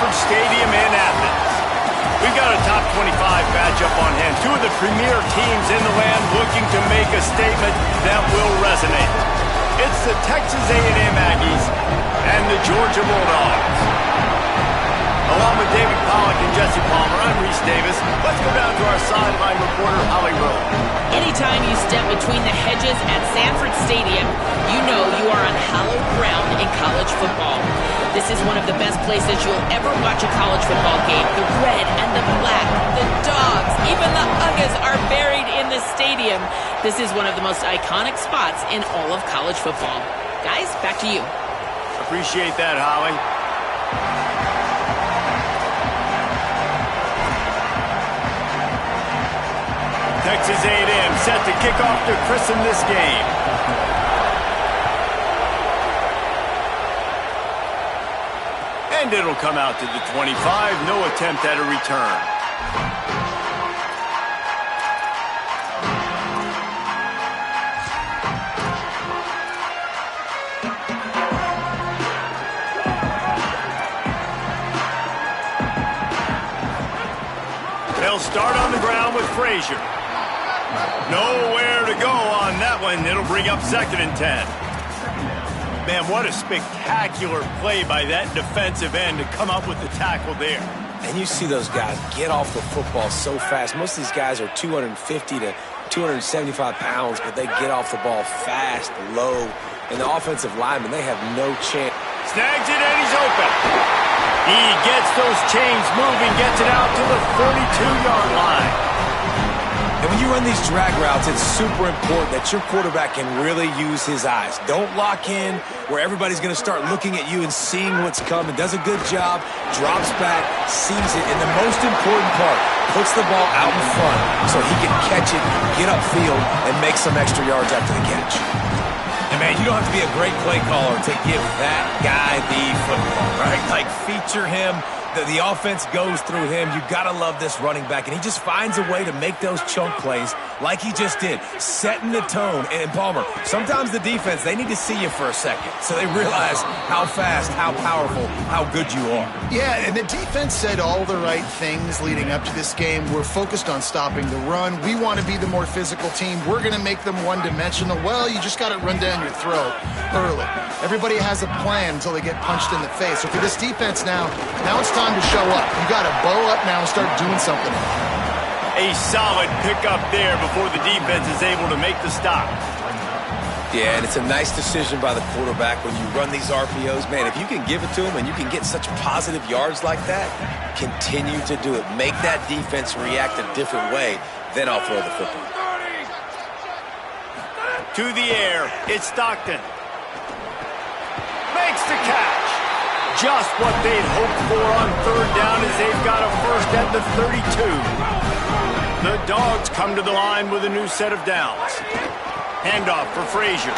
Sanford Stadium in Athens. We've got a top 25 matchup on hand. Two of the premier teams in the land looking to make a statement that will resonate. It's the Texas A&M Aggies and the Georgia Bulldogs. Along with David Pollack and Jesse Palmer, I'm Reese Davis. Let's go down to our sideline reporter, Holly Rowe. Anytime you step between the hedges at Sanford Stadium, you know you are on hallowed ground in college football. This is one of the best places you'll ever watch a college football game. The red and the black, the dogs, even the Uggas are buried in the stadium. This is one of the most iconic spots in all of college football. Guys, back to you. Appreciate that, Holly. Texas A&M set to kick off to christen this game. And it'll come out to the 25. No attempt at a return. They'll start on the ground with Frazier. Nowhere to go on that one. It'll bring up 2nd and 10. Man, what a spectacular play by that defensive end to come up with the tackle there. And you see those guys get off the football so fast. Most of these guys are 250 to 275 pounds, but they get off the ball fast, low. And the offensive linemen, they have no chance. Snags it and he's open. He gets those chains moving, gets it out to the 42-yard line. And when you run these drag routes, it's super important that your quarterback can really use his eyes. Don't lock in where everybody's going to start looking at you and seeing what's coming. Does a good job, drops back, sees it, and the most important part, puts the ball out in front so he can catch it, get upfield, and make some extra yards after the catch. And, man, you don't have to be a great play caller to give that guy the football, right? Like, feature him. The offense goes through him. You got to love this running back. And he just finds a way to make those chunk plays like he just did, setting the tone. And Palmer, sometimes the defense, they need to see you for a second so they realize how fast, how powerful, how good you are. Yeah, and the defense said all the right things leading up to this game. We're focused on stopping the run. We want to be the more physical team. We're going to make them one-dimensional. Well, you just got to run down your throat early. Everybody has a plan until they get punched in the face. So for this defense now it's time to show up. You got to bow up now and start doing something. A solid pickup there before the defense is able to make the stop. Yeah, and it's a nice decision by the quarterback when you run these RPOs. Man, if you can give it to him and you can get such positive yards like that, continue to do it. Make that defense react a different way, then I'll throw the football. To the air, it's Stockton. Makes the catch. Just what they'd hoped for on 3rd down as they've got a first at the 32. The Dogs come to the line with a new set of downs. Handoff for Frazier.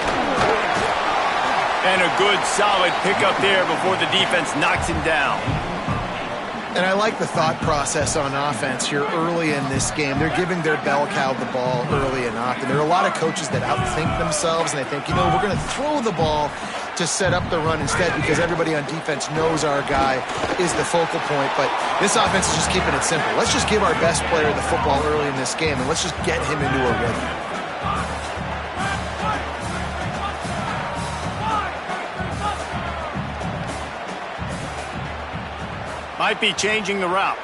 And a good, solid pickup there before the defense knocks him down. And I like the thought process on offense here early in this game. They're giving their bell cow the ball early and often. There are a lot of coaches that outthink themselves, and they think, we're going to throw the ball to set up the run instead because everybody on defense knows our guy is the focal point. But this offense is just keeping it simple. Let's just give our best player the football early in this game, and let's just get him into a rhythm. Might be changing the route.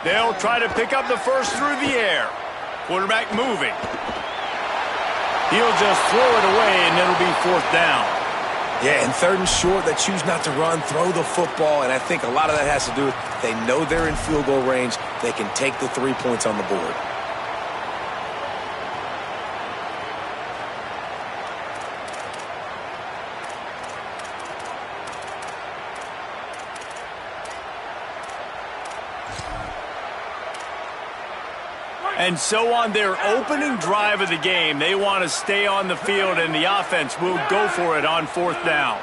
They'll try to pick up the first through the air. Quarterback moving. He'll just throw it away, and it'll be 4th down. Yeah, and 3rd and short, they choose not to run, throw the football, and I think a lot of that has to do with they know they're in field goal range. They can take the 3 points on the board. And so on their opening drive of the game, they want to stay on the field, and the offense will go for it on 4th down.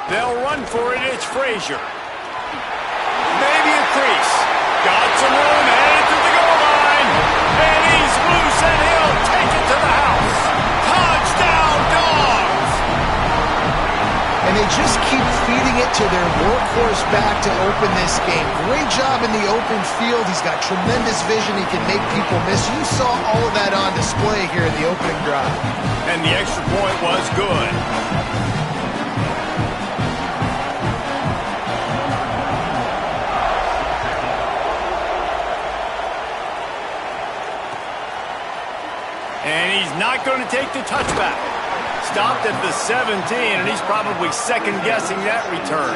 They'll run for it. It's Frazier. crease. Got some room, headed to the goal line. And he's loose, and he'll take it to the house. Touchdown, Dogs! And they just keep feeding it to their workhorse back to open this game. Great job in the open field. He's got tremendous vision. He can make people miss. You saw all of that on display here in the opening drive. And the extra point was good. And he's not going to take the touchback. Stopped at the 17, and he's probably second-guessing that return.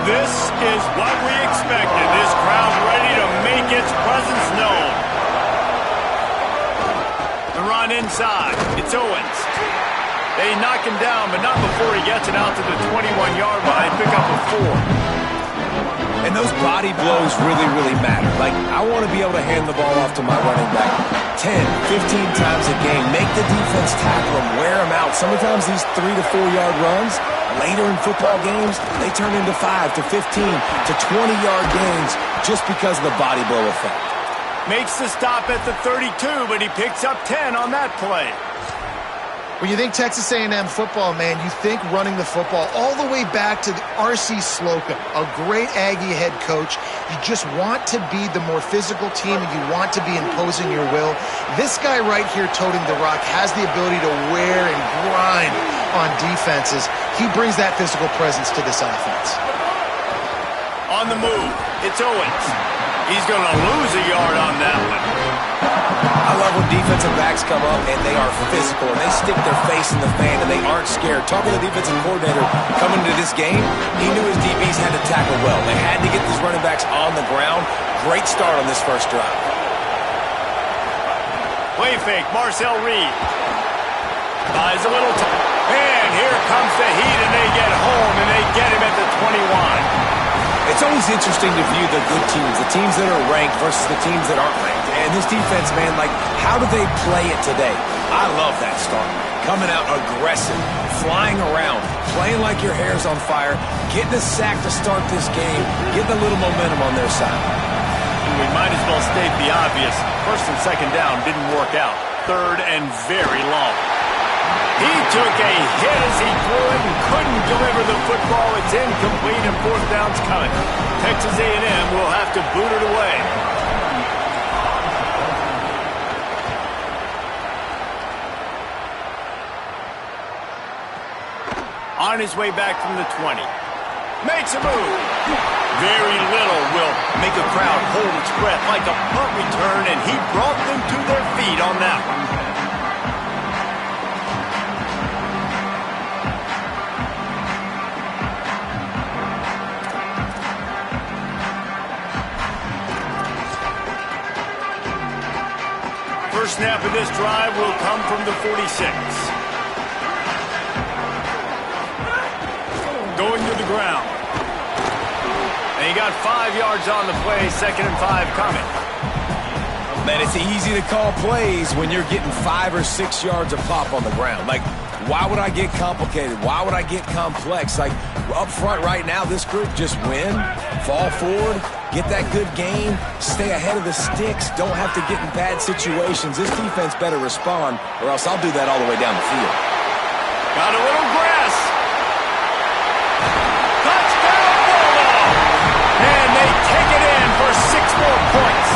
This is what we expected. This crowd ready to make its presence known. The run inside. It's Owens. They knock him down, but not before he gets it out to the 21-yard line. Pick up a 4. And those body blows really, really matter. Like, I want to be able to hand the ball off to my running back 10, 15 times a game. Make the defense tackle him, wear him out. Sometimes these 3 to 4 yard runs, later in football games, they turn into 5 to 15 to 20-yard gains just because of the body blow effect. Makes the stop at the 32, but he picks up 10 on that play. When you think Texas A&M football, man, you think running the football all the way back to R.C. Slocum, a great Aggie head coach. You just want to be the more physical team, and you want to be imposing your will. This guy right here toting the rock has the ability to wear and grind on defenses. He brings that physical presence to this offense. On the move, it's Owens. He's going to lose a yard on that one. I love when defensive backs come up and they are physical and they stick their face in the fan and they aren't scared. Talking to the defensive coordinator coming into this game, he knew his DBs had to tackle well. They had to get these running backs on the ground. Great start on this first drive. Play fake, Marcel Reed. Buys a little time. And here comes the heat, and they get home, and they get him at the 21. It's always interesting to view the good teams, the teams that are ranked versus the teams that aren't ranked. And this defense, man, like, how do they play it today? I love that start. Coming out aggressive, flying around, playing like your hair's on fire, getting a sack to start this game, getting a little momentum on their side. We might as well state the obvious. First and second down didn't work out. Third and very long. He took a hit as he threw it and couldn't deliver the football. It's incomplete and fourth down's coming. Texas A&M will have to boot it away. On his way back from the 20. Makes a move. Very little will make a crowd hold its breath like a punt return, and he brought them to their feet on that one. First snap of this drive will come from the 46. Going to the ground. And he got 5 yards on the play, 2nd and 5 coming. Man, it's easy to call plays when you're getting 5 or 6 yards of pop on the ground. Like, why would I get complicated? Why would I get complex? Like, up front right now, this group just win, fall forward, get that good game, stay ahead of the sticks, don't have to get in bad situations. This defense better respond, or else I'll do that all the way down the field. Got a little grass. Touchdown, Bulldog! And they take it in for 6 more points.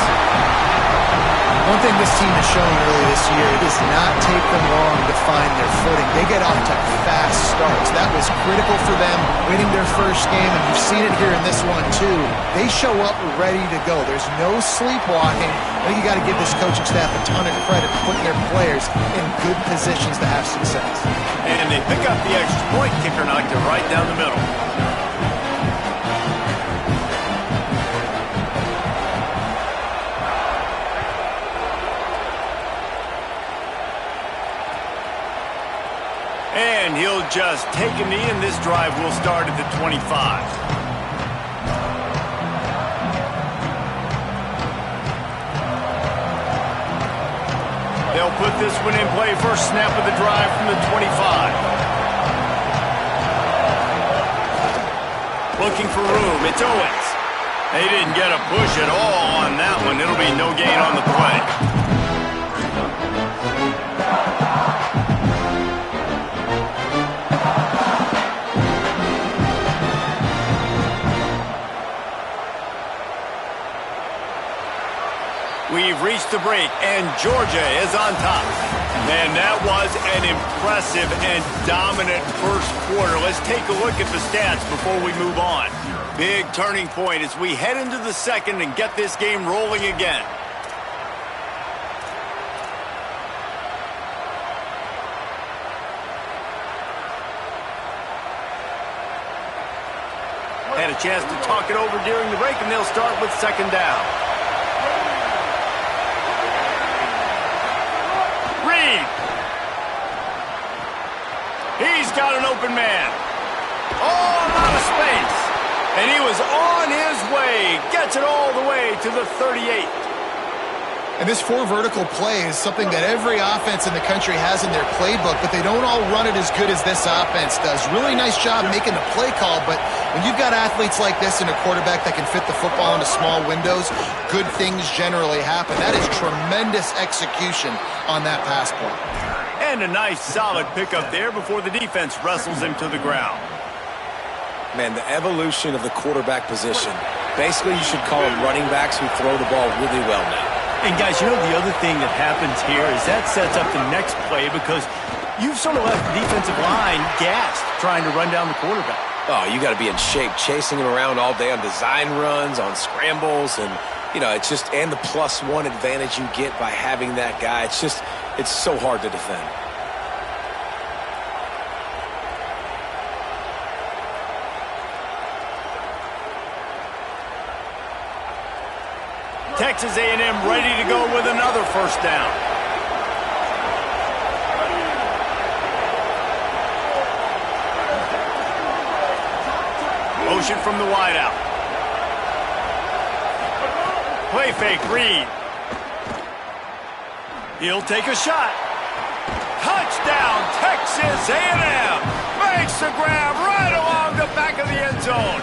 One thing this team has shown early this year, it does not take them long to find their footing. They get off to fast starts. That was critical for them, winning their first game, and you've seen it here in this one too. They show up ready to go. There's no sleepwalking. I think you got to give this coaching staff a ton of credit for putting their players in good positions to have success. And they pick up the extra point. Kicker knocked it right down the middle. And he'll just take a knee, and this drive will start at the 25. they'll put this one in play. First snap of the drive from the 25. Looking for room. It's Owens. They didn't get a push at all on that one. It'll be no gain on the play. We've reached the break, and Georgia is on top. Man, that was an impressive and dominant first quarter. Let's take a look at the stats before we move on. Big turning point as we head into the second and get this game rolling again. Had a chance to talk it over during the break, and they'll start with second down. He's got an open man. Oh, a lot of space. And he was on his way. Gets it all the way to the 38. And this four vertical play is something that every offense in the country has in their playbook, but they don't all run it as good as this offense does. Really nice job making the play call, but when you've got athletes like this and a quarterback that can fit the football into small windows, good things generally happen. That is tremendous execution on that pass play. And a nice solid pickup there before the defense wrestles him to the ground. Man, the evolution of the quarterback position. Basically, you should call them running backs who throw the ball really well now. And guys, you know the other thing that happens here is that sets up the next play because you've sort of left the defensive line gassed trying to run down the quarterback. Oh, you got to be in shape, chasing him around all day on design runs, on scrambles, and, you know, it's just, and the +1 advantage you get by having that guy. It's just, it's so hard to defend. Texas A&M ready to go with another first down. Motion from the wideout. Play fake, Reed. He'll take a shot. Touchdown, Texas A&M. Makes the grab right along the back of the end zone.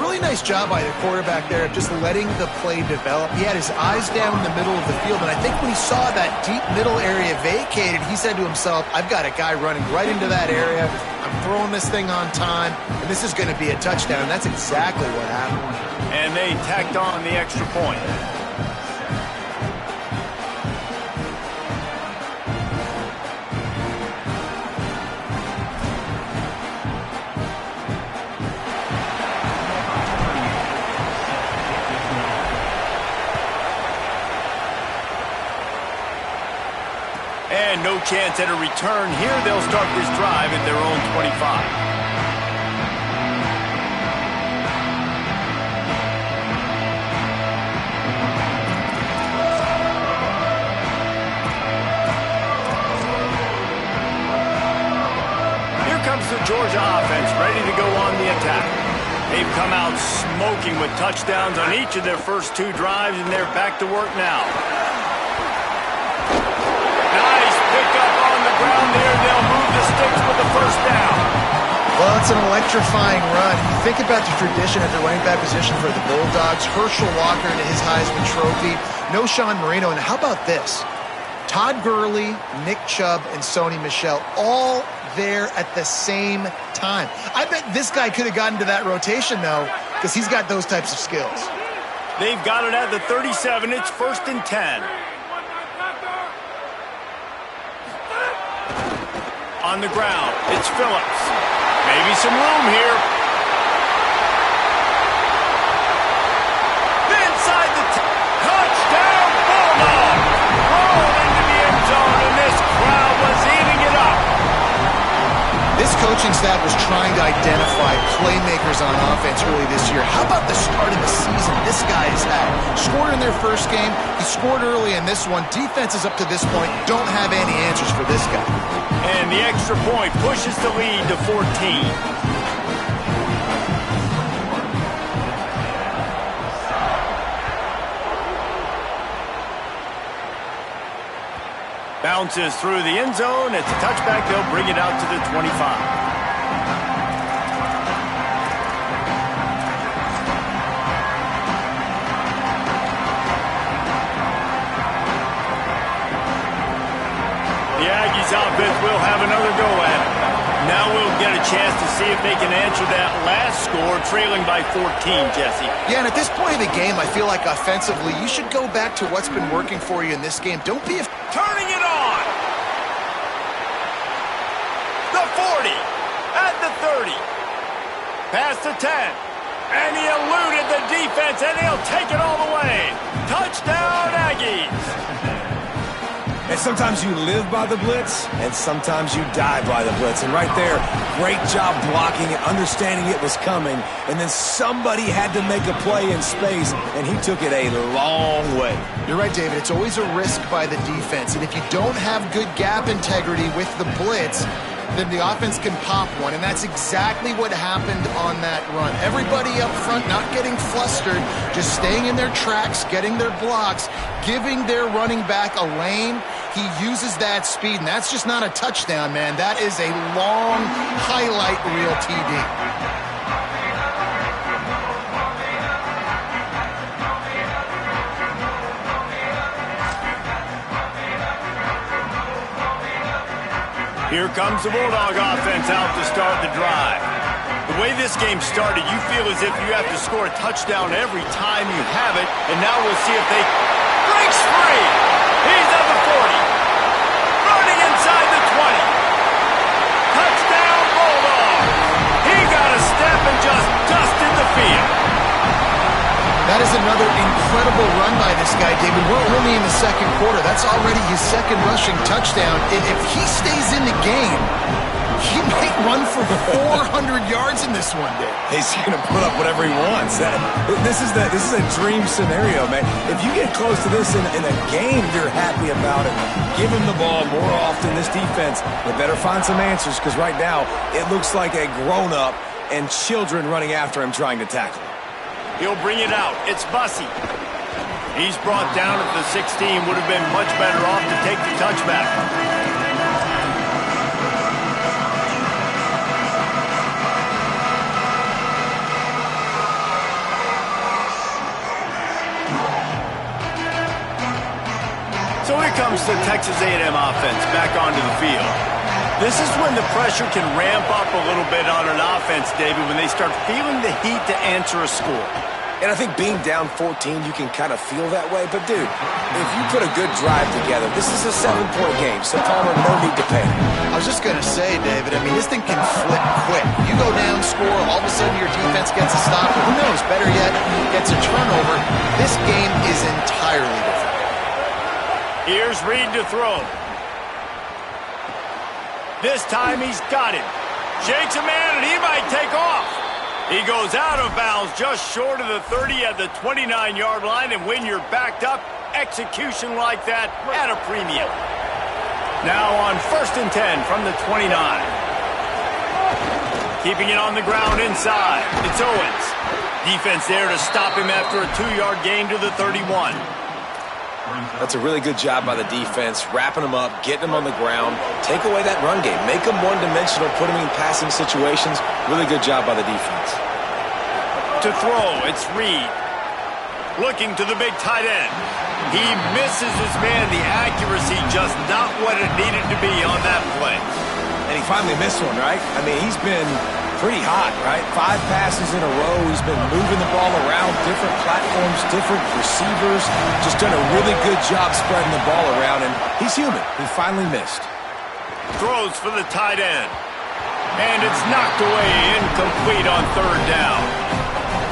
Really nice job by the quarterback there of just letting the play develop. He had his eyes down in the middle of the field, and I think when he saw that deep middle area vacated, he said to himself, I've got a guy running right into that area. I'm throwing this thing on time, and this is going to be a touchdown, and that's exactly what happened. And they tacked on the extra point. And no chance at a return here. They'll start this drive at their own 25. Here comes the Georgia offense, ready to go on the attack. They've come out smoking with touchdowns on each of their first two drives, and they're back to work now. Ground there, they'll move the sticks with the first down. Well, it's an electrifying run. You think about the tradition at the running back position for the Bulldogs. Herschel Walker into his Heisman Trophy. Knowshon Moreno. And how about this? Todd Gurley, Nick Chubb, and Sony Michel all there at the same time. I bet this guy could have gotten to that rotation, though, because he's got those types of skills. They've got it at the 37. It's 1st and 10. On the ground, it's Phillips. Maybe some room here. Inside the touchdown, Bulldog. Roll into the end zone, and this crowd was eating it up. This coaching staff was trying to identify playmakers on offense early this year. How about the start of the season this guy has had? Scored in their first game. He scored early in this one. Defenses up to this point don't have any answers for this guy. And the extra point pushes the lead to 14. Bounces through the end zone. It's a touchback. They'll bring it out to the 25. The Aggies offense will have another go at it. Now we'll get a chance to see if they can answer that last score, trailing by 14, Jesse. Yeah, and at this point of the game, I feel like offensively, you should go back to what's been working for you in this game. Don't be turning it on. The 40, at the 30, past the 10, and he eluded the defense, and he'll take it all the way. Touchdown, Aggies. And sometimes you live by the blitz, and sometimes you die by the blitz. And right there, great job blocking it, understanding it was coming, and then somebody had to make a play in space, and he took it a long way. You're right, David. It's always a risk by the defense, and if you don't have good gap integrity with the blitz, then the offense can pop one, and that's exactly what happened on that run. Everybody up front not getting flustered, just staying in their tracks, getting their blocks, giving their running back a lane. He uses that speed, and that's just not a touchdown, man. That is a long highlight reel TD. Here comes the Bulldog offense out to start the drive. The way this game started, you feel as if you have to score a touchdown every time you have it, and now we'll see if they breaks free. He's at the 40, running inside the 20. Touchdown, Bulldog. He got a step and just dusted the field. That is another incredible run by this guy, David. We're only in the second quarter. That's already his second rushing touchdown. If he stays in the game, he might run for 400 yards in this one, Dave. He's going to put up whatever he wants. This is a dream scenario, man. If you get close to this in a game, you're happy about it. Give him the ball more often. This defense, they better find some answers, because right now it looks like a grown-up and children running after him trying to tackle him. He'll bring it out. It's Bussey. He's brought down at the 16. Would have been much better off to take the touchback. So here comes the Texas A&M offense back onto the field. This is when the pressure can ramp up a little bit on an offense, David, when they start feeling the heat to answer a score. And I think being down 14, you can kind of feel that way. But, dude, if you put a good drive together, this is a 7-point game, so Palmer, no need to panic. I was just going to say, David, I mean, this thing can flip quick. You go down, score, all of a sudden your defense gets a stop. Who knows? Better yet, gets a turnover. This game is entirely different. Here's Reed to throw. This time he's got him. Shakes a man, and he might take off. He goes out of bounds just short of the 30 at the 29-yard line, and when you're backed up, execution like that at a premium. Now on 1st and 10 from the 29. Keeping it on the ground inside. It's Owens. Defense there to stop him after a 2-yard gain to the 31. That's a really good job by the defense, wrapping them up, getting them on the ground, take away that run game, make them one-dimensional, put them in passing situations. Really good job by the defense. To throw, it's Reed. Looking to the big tight end. He misses his man. The accuracy just not what it needed to be on that play. And he finally missed one, right? I mean, he's been pretty hot, right? 5 passes in a row. He's been moving the ball around, different platforms, different receivers. Just done a really good job spreading the ball around, and he's human. He finally missed. Throws for the tight end. And it's knocked away, incomplete on 3rd down.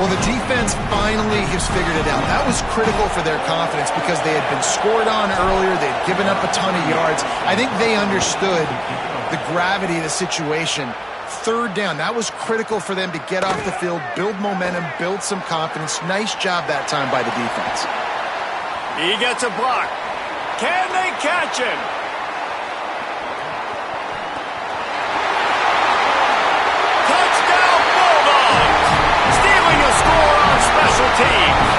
Well, the defense finally has figured it out. That was critical for their confidence because they had been scored on earlier. They'd given up a ton of yards. I think they understood the gravity of the situation. 3rd down, that was critical for them to get off the field, build momentum, build some confidence. Nice job that time by the defense. He gets a block. Can they catch him? Touchdown Bulldogs! Stealing a score on special teams.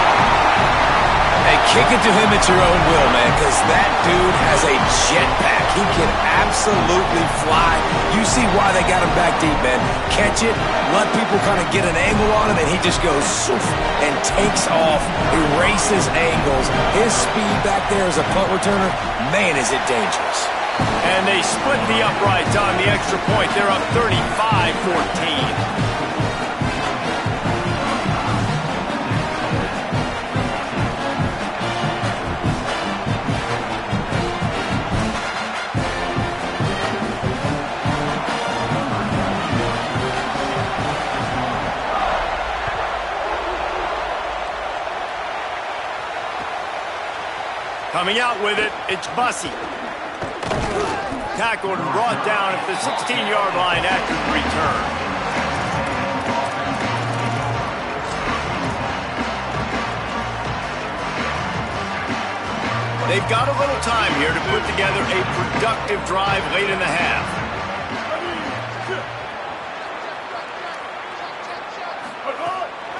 Hey, Kick it to him at your own will, man, because that dude has a jetpack. He can absolutely fly. You see why they got him back deep, man. Catch it, let people kind of get an angle on him, and he just goes soof and takes off, erases angles. His speed back there as a punt returner, man, is it dangerous. And they split the uprights on the extra point. They're up 35-14. Coming out with it, it's Bussey. Tackled and brought down at the 16-yard line after the return. They've got a little time here to put together a productive drive late in the half.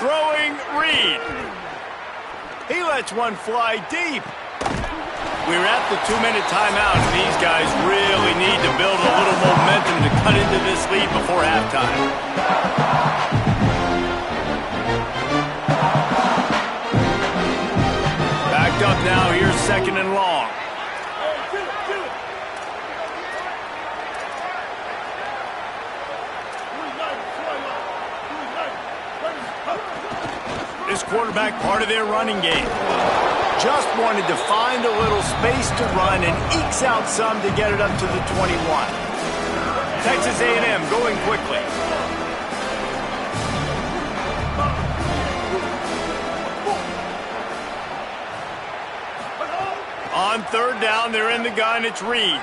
Throwing Reed. He lets one fly deep. We're at the 2-minute timeout, and these guys really need to build a little momentum to cut into this lead before halftime. Backed up now, here's 2nd and long. This quarterback part of their running game. Just wanted to find a little space to run and ekes out some to get it up to the 21. Texas A&M going quickly. On 3rd down, they're in the gun. It's Reed.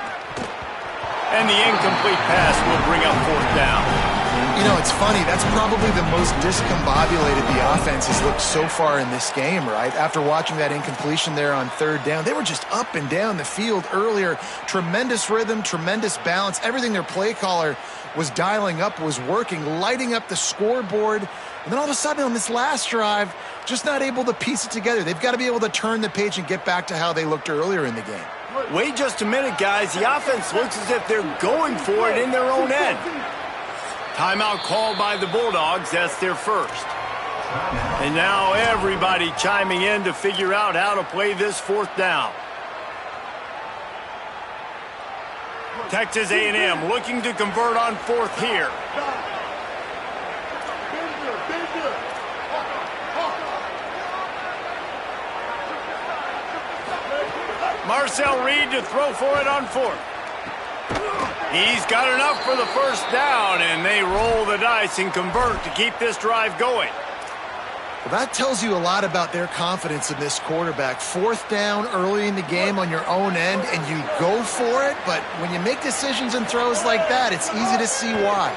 And the incomplete pass will bring up 4th down. You know, it's funny. That's probably the most discombobulated the offense has looked so far in this game, right? After watching that incompletion there on 3rd down, they were just up and down the field earlier. Tremendous rhythm, tremendous balance. Everything their play caller was dialing up was working, lighting up the scoreboard. And then all of a sudden on this last drive, just not able to piece it together. They've got to be able to turn the page and get back to how they looked earlier in the game. Wait just a minute, guys. The offense looks as if they're going for it in their own end. Timeout called by the Bulldogs. That's their first. And now everybody chiming in to figure out how to play this 4th down. Texas A&M looking to convert on 4th here. Marcel Reed to throw for it on 4th. He's got enough for the 1st down, and they roll the dice and convert to keep this drive going. Well, that tells you a lot about their confidence in this quarterback. 4th down early in the game on your own end, and you go for it, but when you make decisions and throws like that, it's easy to see why.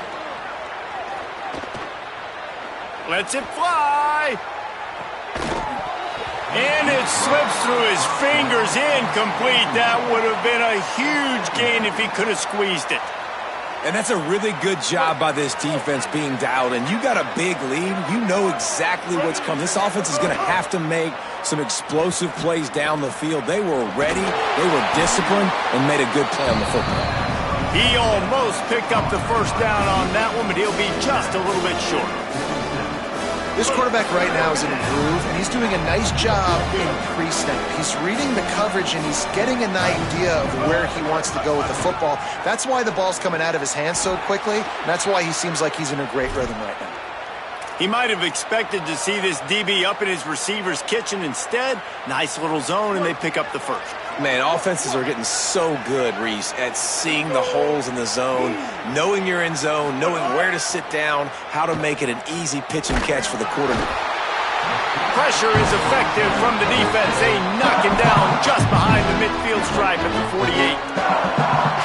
Lets it fly. And it slips through his fingers, incomplete. That would have been a huge gain if he could have squeezed it. And that's a really good job by this defense being dialed in. You got a big lead. You know exactly what's coming. This offense is going to have to make some explosive plays down the field. They were ready, they were disciplined, and made a good play on the football. He almost picked up the 1st down on that one, but he'll be just a little bit short. This quarterback right now is in a groove, and he's doing a nice job in pre-snap. He's reading the coverage, and he's getting an idea of where he wants to go with the football. That's why the ball's coming out of his hands so quickly, and that's why he seems like he's in a great rhythm right now. He might have expected to see this DB up in his receiver's kitchen. Instead, nice little zone, and they pick up the 1st. Man, offenses are getting so good, Reese, at seeing the holes in the zone, knowing you're in zone, knowing where to sit down, how to make it an easy pitch and catch for the quarterback. Pressure is effective from the defense. They knock him down just behind the midfield stripe at the 48.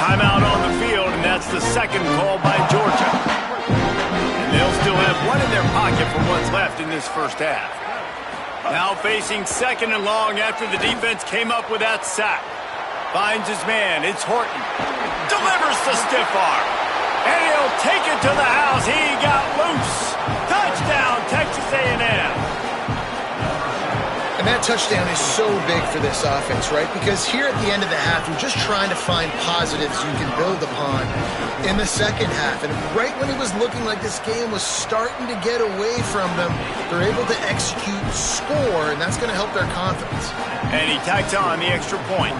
Timeout on the field, and that's the 2nd call by Georgia. And they'll still have one in their pocket for what's left in this 1st half. Now facing 2nd and long after the defense came up with that sack. Finds his man. It's Horton. Delivers the stiff arm. And he'll take it to the house. He got loose. Touchdown, Texas A&M. And that touchdown is so big for this offense, right? Because here at the end of the half, you're just trying to find positives you can build upon in the second half. And right when it was looking like this game was starting to get away from them, they're able to execute, score, and that's going to help their confidence. And he tacks on the extra point.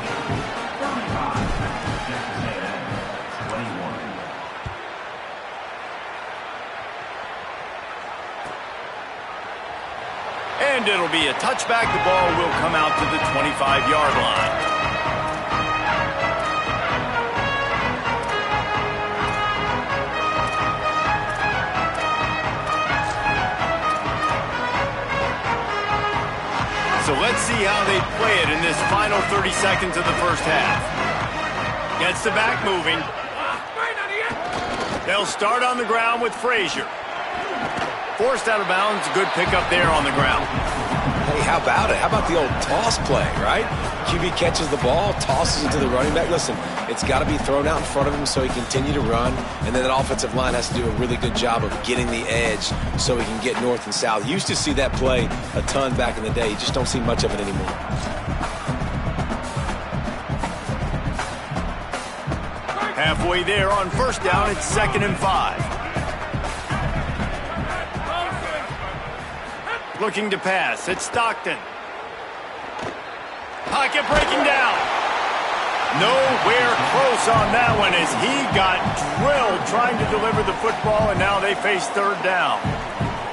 And it'll be a touchback. The ball will come out to the 25-yard line. So let's see how they play it in this final 30 seconds of the first half. Gets the back moving. They'll start on the ground with Frazier. Forced out of bounds, good pickup there on the ground. Hey, how about it? How about the old toss play, right? QB catches the ball, tosses it to the running back. Listen, it's got to be thrown out in front of him so he can continue to run, and then that offensive line has to do a really good job of getting the edge so he can get north and south. You used to see that play a ton back in the day. You just don't see much of it anymore. Halfway there on first down, it's 2nd and 5. Looking to pass. It's Stockton. Pocket breaking down. Nowhere close on that one as he got drilled trying to deliver the football, and now they face 3rd down.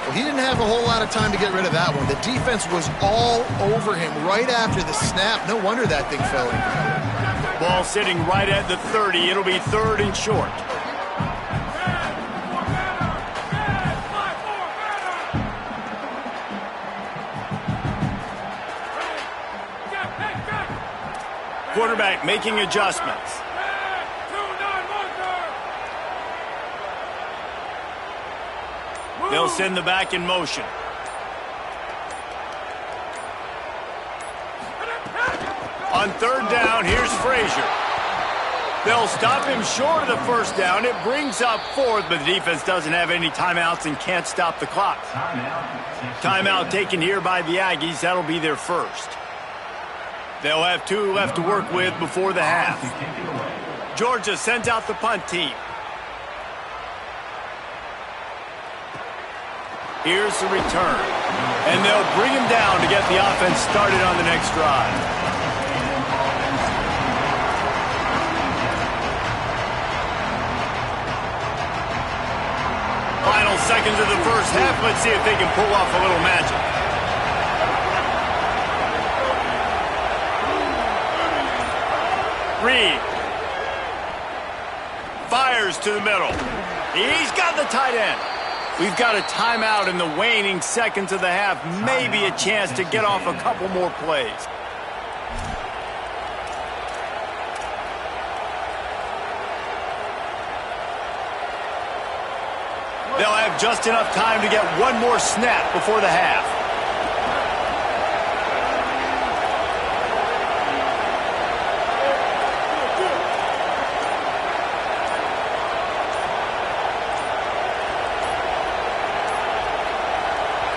Well, he didn't have a whole lot of time to get rid of that one. The defense was all over him right after the snap. No wonder that thing fell in. Ball sitting right at the 30. It'll be 3rd and short. Quarterback making adjustments. They'll send the back in motion. On 3rd down, here's Frazier. They'll stop him short of the 1st down. It brings up 4th, but the defense doesn't have any timeouts and can't stop the clock. Timeout taken here by the Aggies. That'll be their first. They'll have 2 left to work with before the half. Georgia sends out the punt team. Here's the return. And they'll bring him down to get the offense started on the next drive. Final seconds of the first half. Let's see if they can pull off a little magic. Reed fires to the middle. He's got the tight end. We've got a timeout in the waning seconds of the half. Maybe a chance to get off a couple more plays. They'll have just enough time to get one more snap before the half.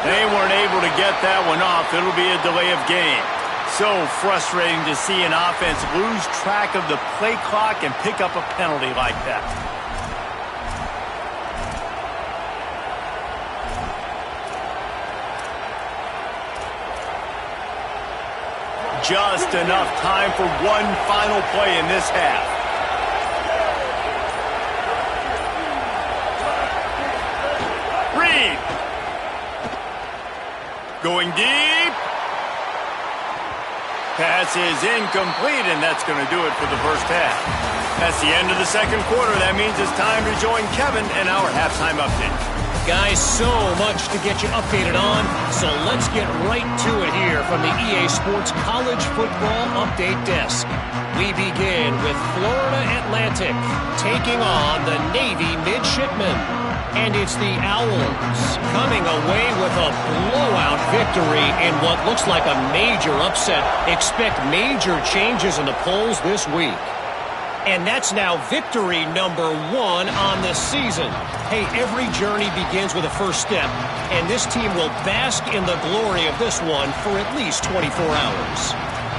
They weren't able to get that one off. It'll be a delay of game. So frustrating to see an offense lose track of the play clock and pick up a penalty like that. Just enough time for one final play in this half. Reed. Going deep. Pass is incomplete, and that's going to do it for the first half. That's the end of the second quarter. That means it's time to join Kevin in our halftime update. Guys, so much to get you updated on, so let's get right to it here from the EA Sports College Football Update Desk. We begin with Florida Atlantic taking on the Navy Midshipmen. And it's the Owls coming away with a blowout victory in what looks like a major upset. Expect major changes in the polls this week. And that's now victory number 1 on the season. Hey, every journey begins with a first step, and this team will bask in the glory of this one for at least 24 hours.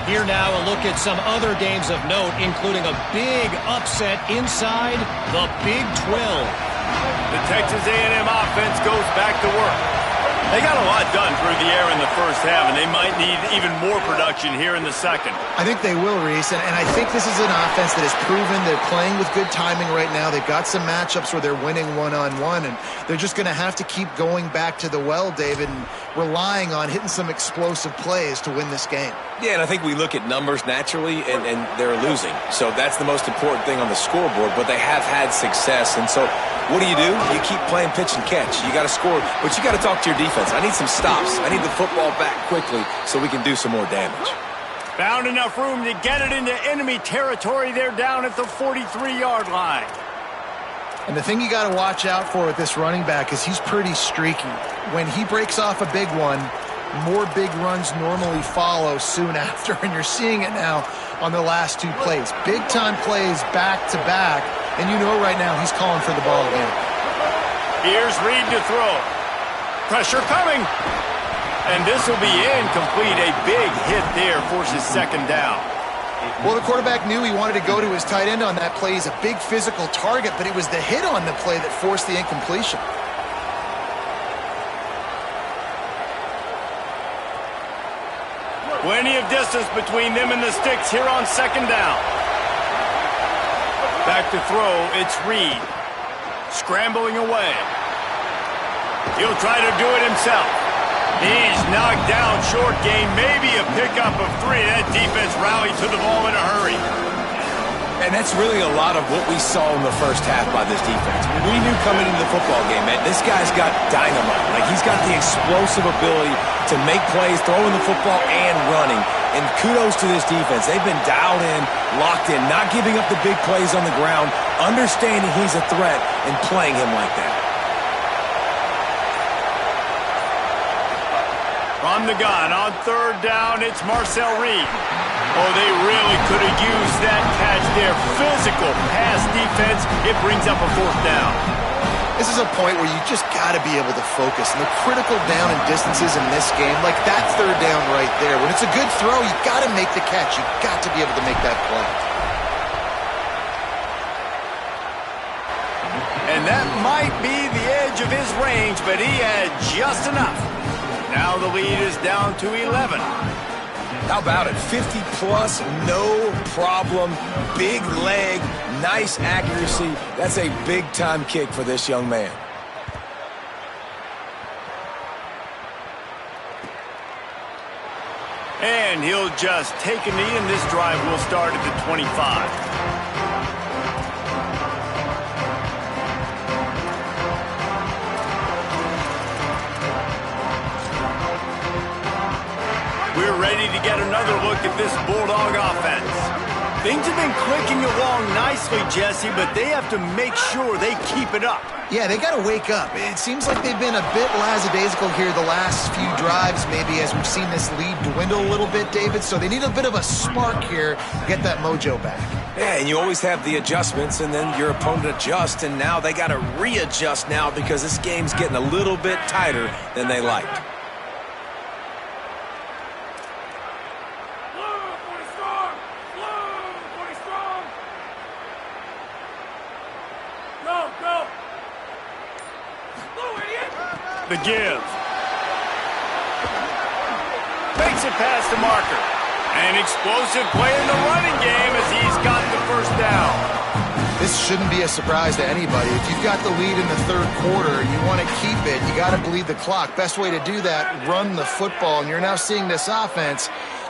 Here now a look at some other games of note, including a big upset inside the Big 12. The Texas A&M offense goes back to work. They got a lot done through the air in the first half, and they might need even more production here in the second. I think they will, Reese, and I think this is an offense that has proven they're playing with good timing right now. They've got some matchups where they're winning one-on-one, and they're just going to have to keep going back to the well, David, and relying on hitting some explosive plays to win this game. Yeah, and I think we look at numbers naturally, and they're losing. So that's the most important thing on the scoreboard, but they have had success. And so what do? You keep playing pitch and catch. You got to score, but you got to talk to your defense. I need some stops. I need the football back quickly so we can do some more damage. Found enough room to get it into enemy territory. They're down at the 43-yard line. And the thing you got to watch out for with this running back is he's pretty streaky. When he breaks off a big one, more big runs normally follow soon after, and you're seeing it now on the last 2 plays. Big-time plays back-to-back, and you know right now he's calling for the ball again. Here's Reed to throw. Pressure coming. And this will be incomplete. A big hit there forces second down. Well, the quarterback knew he wanted to go to his tight end on that play. He's a big physical target, but it was the hit on the play that forced the incompletion. Plenty of distance between them and the sticks here on second down. Back to throw, it's Reed. Scrambling away. He'll try to do it himself. He's knocked down, short gain, maybe a pickup of 3. That defense rallied to the ball in a hurry. And that's really a lot of what we saw in the first half by this defense. We knew coming into the football game, man, this guy's got dynamite. Like, he's got the explosive ability to make plays, throwing the football and running. And kudos to this defense. They've been dialed in, locked in, not giving up the big plays on the ground, understanding he's a threat, and playing him like that. From the gun, on third down, it's Marcel Reed. Oh, they really could have used that catch there. Physical pass defense. It brings up a fourth down. This is a point where you just got to be able to focus. And the critical down and distances in this game, like that third down right there. When it's a good throw, you got to make the catch. You got to be able to make that play. And that might be the edge of his range, but he had just enough. Now the lead is down to 11. How about it? 50-plus, no problem. Big leg, nice accuracy. That's a big-time kick for this young man. And he'll just take a knee, and this drive will start at the 25. We're ready to get another look at this Bulldog offense. Things have been clicking along nicely, Jesse, but they have to make sure they keep it up. Yeah, they got to wake up. It seems like they've been a bit lackadaisical here the last few drives, maybe, as we've seen this lead dwindle a little bit, David. So they need a bit of a spark here to get that mojo back. Yeah, and you always have the adjustments, and then your opponent adjusts, and now they got to readjust now because this game's getting a little bit tighter than they liked. The give. Makes it past the marker. An explosive play in the running game as he's got the first down. This shouldn't be a surprise to anybody. If you've got the lead in the third quarter, you want to keep it, you got to bleed the clock. Best way to do that, run the football. And you're now seeing this offense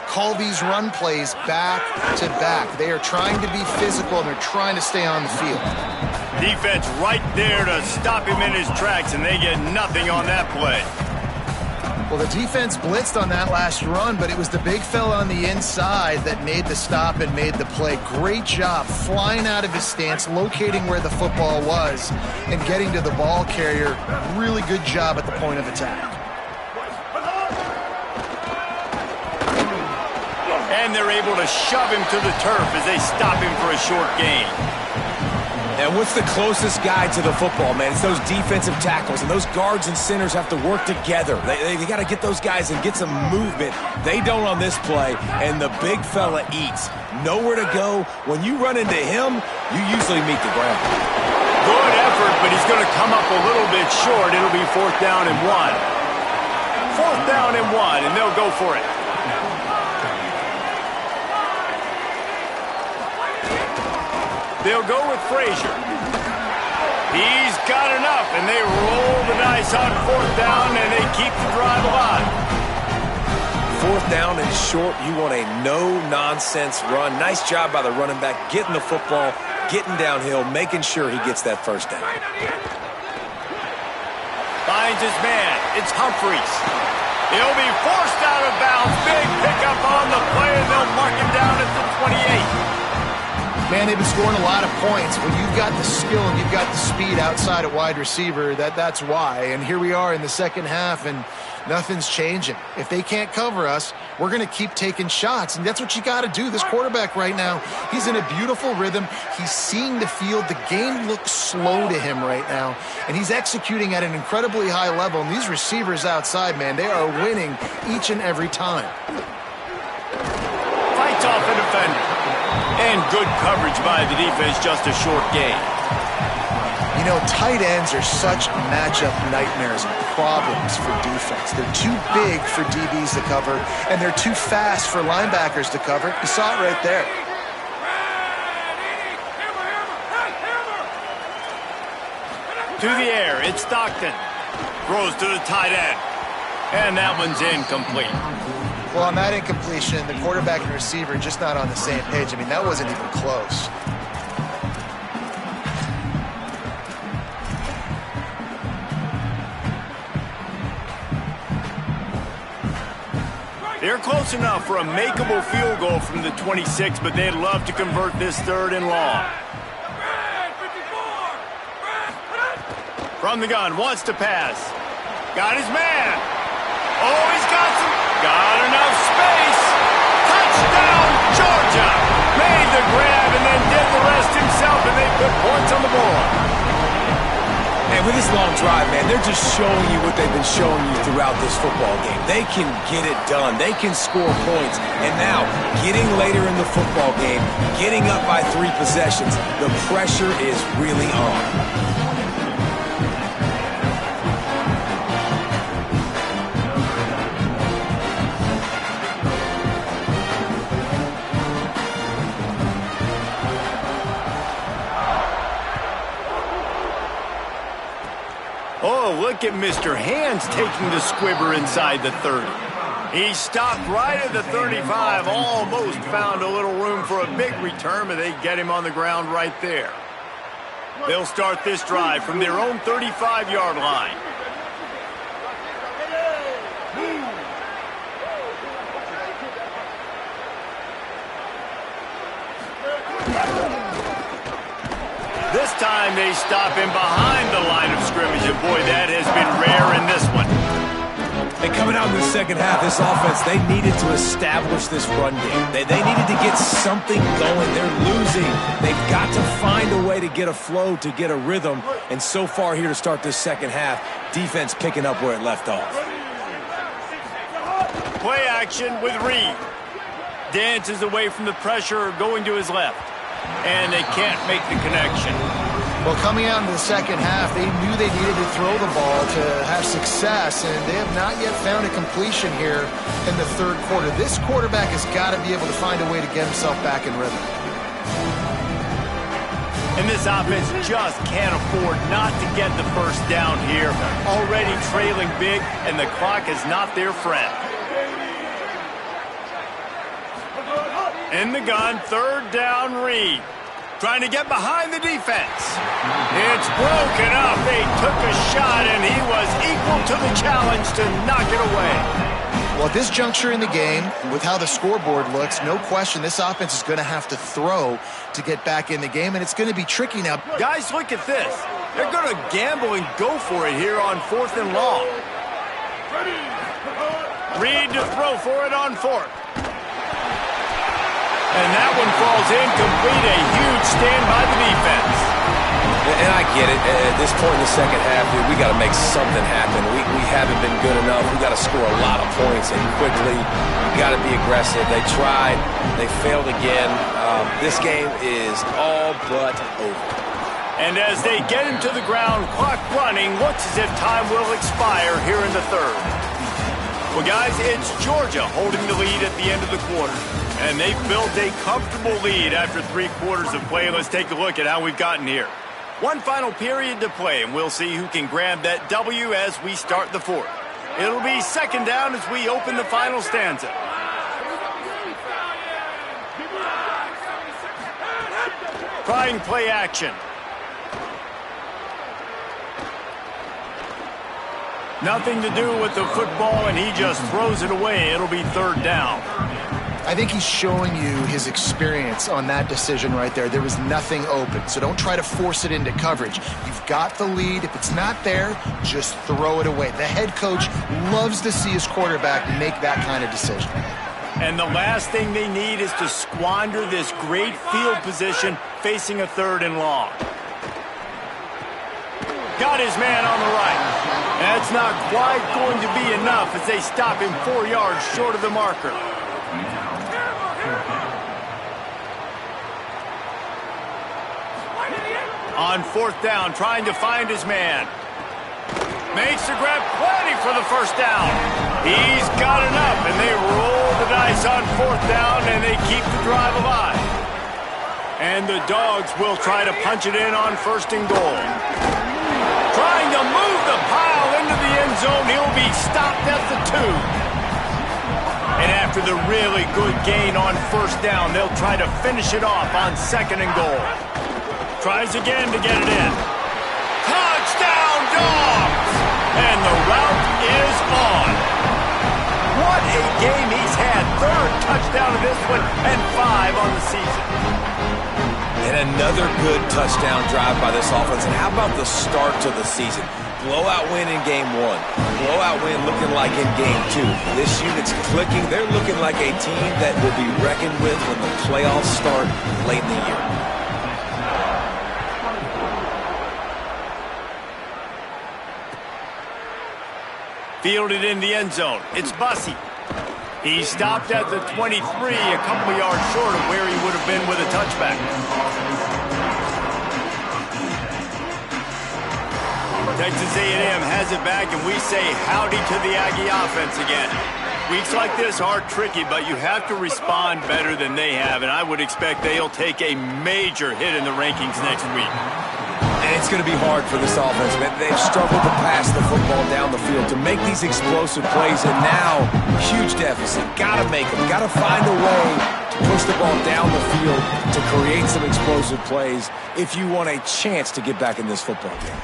call these run plays back to back. They are trying to be physical, and they're trying to stay on the field. Defense right there to stop him in his tracks, and they get nothing on that play. Well, the defense blitzed on that last run, but it was the big fella on the inside that made the stop and made the play. Great job flying out of his stance, locating where the football was, and getting to the ball carrier. Really good job at the point of attack. And they're able to shove him to the turf as they stop him for a short gain. And what's the closest guy to the football, man? It's those defensive tackles, and those guards and centers have to work together. They got to get those guys and get some movement. They don't on this play, and the big fella eats. Nowhere to go. When you run into him, you usually meet the ground. Good effort, but he's going to come up a little bit short. It'll be 4th down and 1. 4th down and 1, and they'll go for it. They'll go with Frazier. He's got enough, and they roll the dice on 4th down, and they keep the drive alive. 4th down and short, you want a no-nonsense run. Nice job by the running back, getting the football, getting downhill, making sure he gets that 1st down. Finds his man. It's Humphries. He'll be forced out of bounds. Big pickup on the play, and they'll mark him down at the 28. Man, they've been scoring a lot of points. When you've got the skill and you've got the speed outside at wide receiver, that's why. And here we are in the second half, and nothing's changing. If they can't cover us, we're going to keep taking shots, and that's what you got to do. This quarterback right now, he's in a beautiful rhythm. He's seeing the field. The game looks slow to him right now, and he's executing at an incredibly high level. And these receivers outside, man, they are winning each and every time. Fights off a defender. And good coverage by the defense, just a short gain. You know, tight ends are such matchup nightmares and problems for defense. They're too big for DBs to cover, and they're too fast for linebackers to cover. You saw it right there. To the air, it's Stockton. Throws to the tight end. And that one's incomplete. Well, on that incompletion, the quarterback and receiver just not on the same page. I mean, that wasn't even close. They're close enough for a makeable field goal from the 26, but they'd love to convert this 3rd and long. From the gun, wants to pass. Got his man. Oh, he's got enough space. Touchdown, Georgia. Made the grab and then did the rest himself, and they put points on the board. And with this long drive, man, they're just showing you what they've been showing you throughout this football game. They can get it done. They can score points. And now, getting later in the football game, getting up by 3 possessions, the pressure is really on. Oh, look at Mr. Hands taking the squibber inside the 30. He stopped right at the 35, almost found a little room for a big return, but they get him on the ground right there. They'll start this drive from their own 35-yard line. This time they stop him behind the line of scrimmage, and boy, that has been rare in this one. And coming out in the second half, this offense, they needed to establish this run game. They needed to get something going. They're losing. They've got to find a way to get a flow, to get a rhythm. And so far here to start this second half, defense picking up where it left off. Play action with Reed. Dances away from the pressure, going to his left. And they can't make the connection. Well, coming out in the second half, they knew they needed to throw the ball to have success, and they have not yet found a completion here in the 3rd quarter. This quarterback has got to be able to find a way to get himself back in rhythm. And this offense just can't afford not to get the 1st down here. Already trailing big, and the clock is not their friend. In the gun, 3rd down, Reed. Trying to get behind the defense. It's broken up. They took a shot, and he was equal to the challenge to knock it away. Well, at this juncture in the game, with how the scoreboard looks, no question this offense is going to have to throw to get back in the game, and it's going to be tricky now. Guys, look at this. They're going to gamble and go for it here on 4th and long. Reed to throw for it on 4th. And that one falls incomplete. A huge stand by the defense. And I get it. At this point in the second half, dude, we got to make something happen. We haven't been good enough. We got to score a lot of points and quickly. We got to be aggressive. They tried. They failed again. This game is all but over. And as they get him to the ground, clock running, looks as if time will expire here in the third. Well, guys, it's Georgia holding the lead at the end of the quarter. And they've built a comfortable lead after 3 quarters of play. Let's take a look at how we've gotten here. One final period to play, and we'll see who can grab that W as we start the fourth. It'll be second down as we open the final stanza. Trying play action. Nothing to do with the football, and he just throws it away. It'll be third down. I think he's showing you his experience on that decision right there. There was nothing open, so don't try to force it into coverage. You've got the lead. If it's not there, just throw it away. The head coach loves to see his quarterback make that kind of decision. And the last thing they need is to squander this great field position facing a third and long. Got his man on the right. That's not quite going to be enough as they stop him 4 yards short of the marker. On fourth down, trying to find his man. Makes the grab, plenty for the first down. He's got enough, and they roll the dice on fourth down, and they keep the drive alive. And the Dogs will try to punch it in on first and goal. Trying to move the pile into the end zone. He'll be stopped at the 2. And after the really good gain on first down, they'll try to finish it off on second and goal. Tries again to get it in. Touchdown, Dogs! And the route is on. What a game he's had. Third touchdown of this one and 5 on the season. And another good touchdown drive by this offense. And how about the start to the season? Blowout win in game 1. Blowout win looking like in game 2. This unit's clicking. They're looking like a team that will be reckoned with when the playoffs start late in the year. Fielded in the end zone. It's Bussey. He stopped at the 23, a couple of yards short of where he would have been with a touchback. Texas A&M has it back, and we say howdy to the Aggie offense again. Weeks like this are tricky, but you have to respond better than they have, and I would expect they'll take a major hit in the rankings next week. And it's going to be hard for this offense, man. They've struggled to pass the football down the field, to make these explosive plays, and now, huge deficit. Got to make them. Got to find a way to push the ball down the field to create some explosive plays if you want a chance to get back in this football game.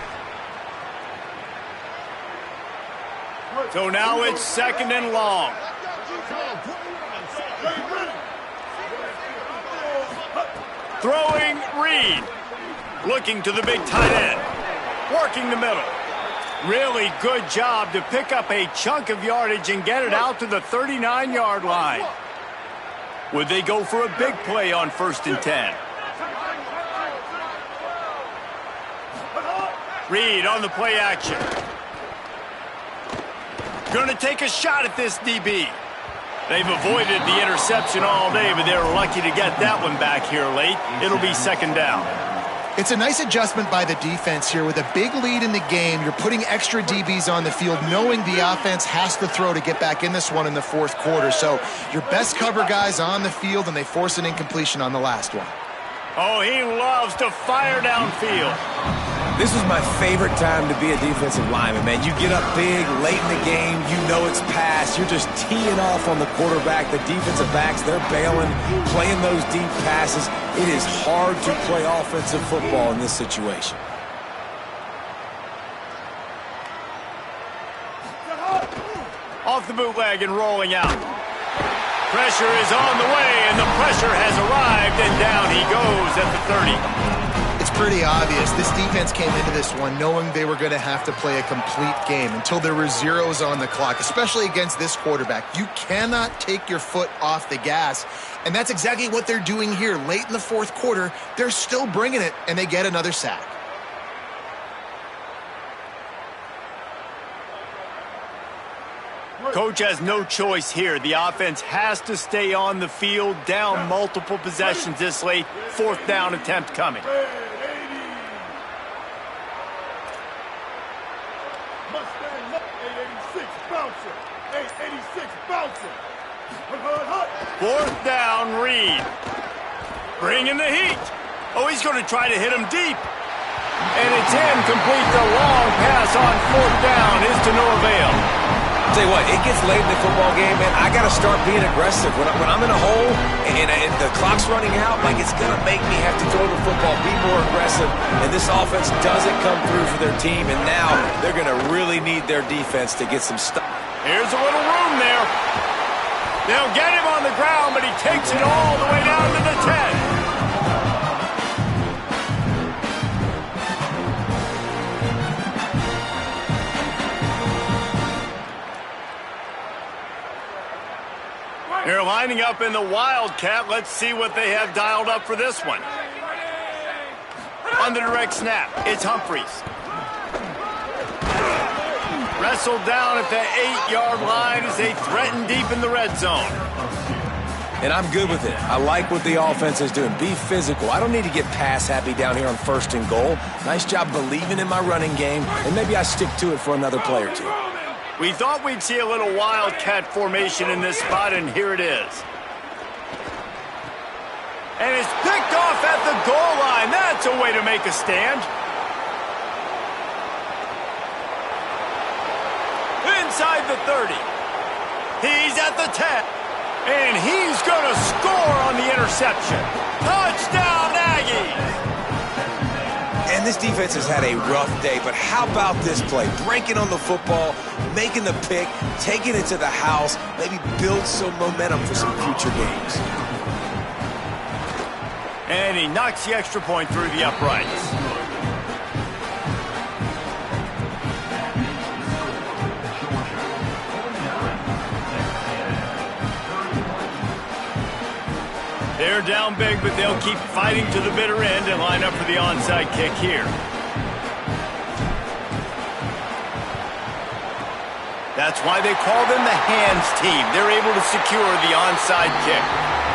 So now it's second and long. Throwing Reed. Looking to the big tight end. Working the middle. Really good job to pick up a chunk of yardage and get it out to the 39-yard line. Would they go for a big play on first and 10? Reed on the play action. Going to take a shot at this DB. They've avoided the interception all day, but they're lucky to get that one back here late. It'll be second down. It's a nice adjustment by the defense here. With a big lead in the game, you're putting extra DBs on the field, knowing the offense has to throw to get back in this one in the fourth quarter. So your best cover guys on the field, and they force an incompletion on the last one. Oh, he loves to fire downfield. This is my favorite time to be a defensive lineman, man. You get up big, late in the game, you know it's past. You're just teeing off on the quarterback. The defensive backs, they're bailing, playing those deep passes. It is hard to play offensive football in this situation. Off the bootleg and rolling out. Pressure is on the way, and the pressure has arrived, and down he goes at the 30. It's pretty obvious. This defense came into this one knowing they were going to have to play a complete game until there were zeros on the clock, especially against this quarterback. You cannot take your foot off the gas, and that's exactly what they're doing here. Late in the fourth quarter, they're still bringing it, and they get another sack. Coach has no choice here. The offense has to stay on the field, down multiple possessions this late. Fourth down attempt coming. Fourth down, Reed. Bringing the heat. Oh, he's going to try to hit him deep. And it's incomplete. The long pass on fourth down is to no avail. I'll tell you what, it gets late in the football game, man. I got to start being aggressive. When I'm in a hole and the clock's running out, like, it's going to make me have to throw the football, be more aggressive. And this offense doesn't come through for their team, and now they're going to really need their defense to get some stuff. Here's a little room there. They'll get him on the ground, but he takes it all the way down to the 10. They're lining up in the Wildcat. Let's see what they have dialed up for this one. On the direct snap, it's Humphries. Wrestled down at the 8-yard line as they threaten deep in the red zone. And I'm good with it. I like what the offense is doing. Be physical. I don't need to get pass happy down here on first and goal. Nice job believing in my running game, and maybe I stick to it for another play or two. We thought we'd see a little Wildcat formation in this spot, and here it is. And it's picked off at the goal line. That's a way to make a stand. Inside the 30. He's at the 10. And he's going to score on the interception. Touchdown, Aggies! And this defense has had a rough day, but how about this play? Breaking on the football, making the pick, taking it to the house, maybe build some momentum for some future games. And he knocks the extra point through the uprights. They're down big, but they'll keep fighting to the bitter end and line up for the onside kick here. That's why they call them the hands team. They're able to secure the onside kick.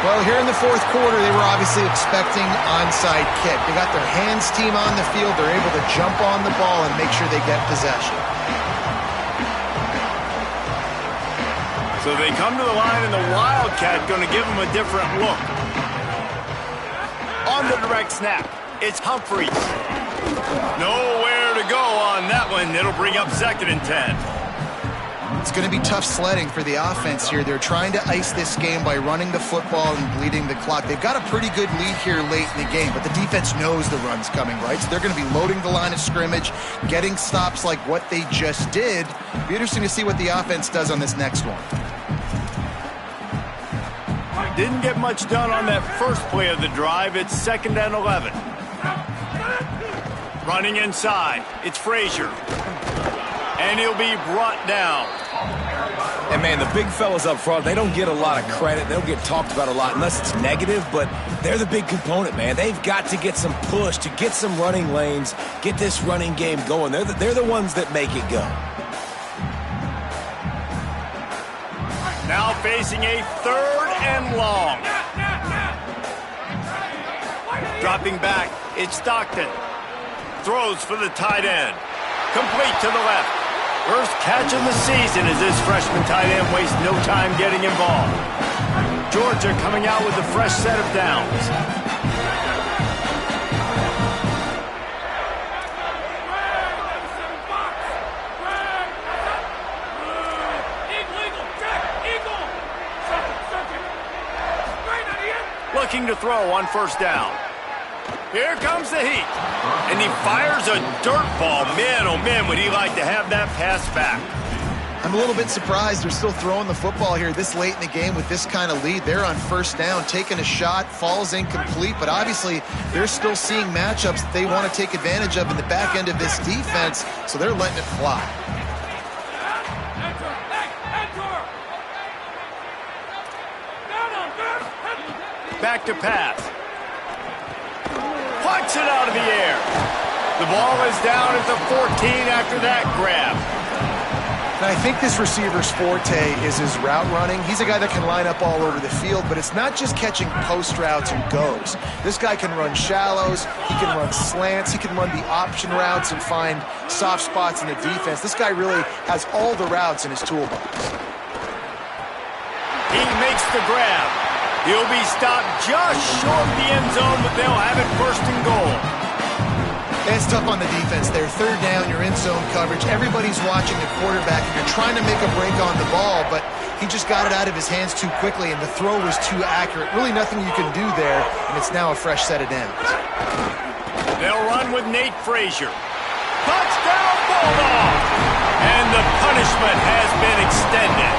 Well, here in the fourth quarter, they were obviously expecting onside kick. They got their hands team on the field. They're able to jump on the ball and make sure they get possession. So they come to the line, and the Wildcat going to give them a different look. On the direct snap, it's Humphries. Nowhere to go on that one. It'll bring up 2nd and 10. It's going to be tough sledding for the offense here. They're trying to ice this game by running the football and bleeding the clock. They've got a pretty good lead here late in the game, but the defense knows the run's coming, right? So they're going to be loading the line of scrimmage, getting stops like what they just did. It'll be interesting to see what the offense does on this next one. Didn't get much done on that first play of the drive. It's 2nd and 11. Running inside, it's Frazier. And he'll be brought down. And, man, the big fellas up front, they don't get a lot of credit. They don't get talked about a lot unless it's negative, but they're the big component, man. They've got to get some push, to get some running lanes, get this running game going. They're the ones that make it go. Now facing a 3rd and long. Dropping back, it's Stockton. Throws for the tight end. Complete to the left. First catch of the season as this freshman tight end wastes no time getting involved. Georgia coming out with a fresh set of downs. Looking to throw on 1st down. Here comes the heat. And he fires a dirt ball. Man, oh man, would he like to have that pass back. I'm a little bit surprised they're still throwing the football here this late in the game with this kind of lead. They're on first down, taking a shot, falls incomplete, but obviously they're still seeing matchups that they want to take advantage of in the back end of this defense, so they're letting it fly. Back to pass. Punch it out of the air. The ball is down at the 14 after that grab. And I think this receiver's forte is his route running. He's a guy that can line up all over the field, but it's not just catching post routes and goes. This guy can run shallows, he can run slants, he can run the option routes and find soft spots in the defense. This guy really has all the routes in his toolbox. He makes the grab. He'll be stopped just short of the end zone, but they'll have it first and goal. It's tough on the defense there. Third down, you're in zone coverage. Everybody's watching the quarterback, and you're trying to make a break on the ball, but he just got it out of his hands too quickly, and the throw was too accurate. Really nothing you can do there, and it's now a fresh set of downs. They'll run with Nate Frazier. Touchdown, Bulldogs! And the punishment has been extended.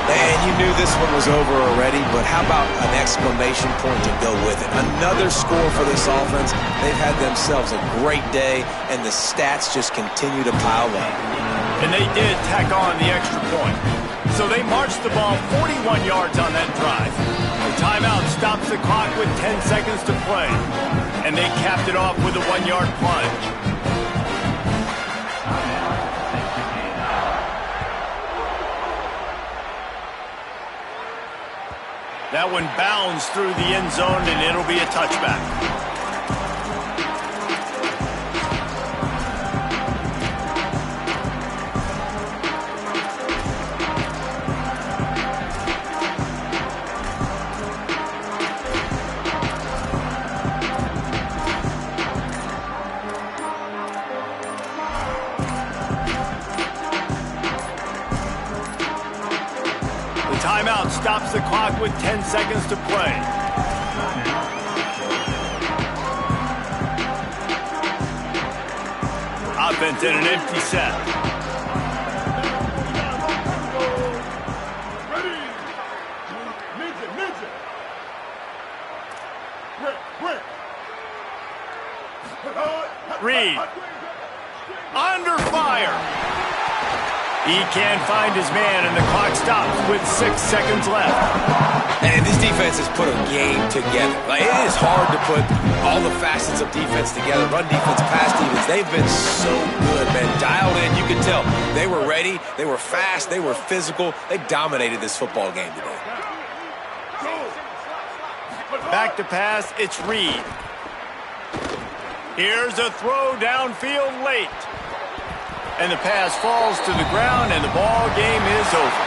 And you knew this one was over already, but how about an exclamation point to go with it? Another score for this offense. They've had themselves a great day, and the stats just continue to pile up. And they did tack on the extra point. So they marched the ball 41 yards on that drive. The timeout stops the clock with 10 seconds to play. And they capped it off with a 1-yard plunge. That one bounds through the end zone, and it'll be a touchback. Timeout stops the clock with 10 seconds to play. Offense in an empty set. Reed under fire. He can't find his man, and the clock stops with 6 seconds left. And this defense has put a game together. Like, it is hard to put all the facets of defense together. Run defense, pass defense. They've been so good, man. Dialed in, you can tell. They were ready. They were fast. They were physical. They dominated this football game today. Back to pass, it's Reed. Here's a throw downfield late. And the pass falls to the ground, and the ball game is over.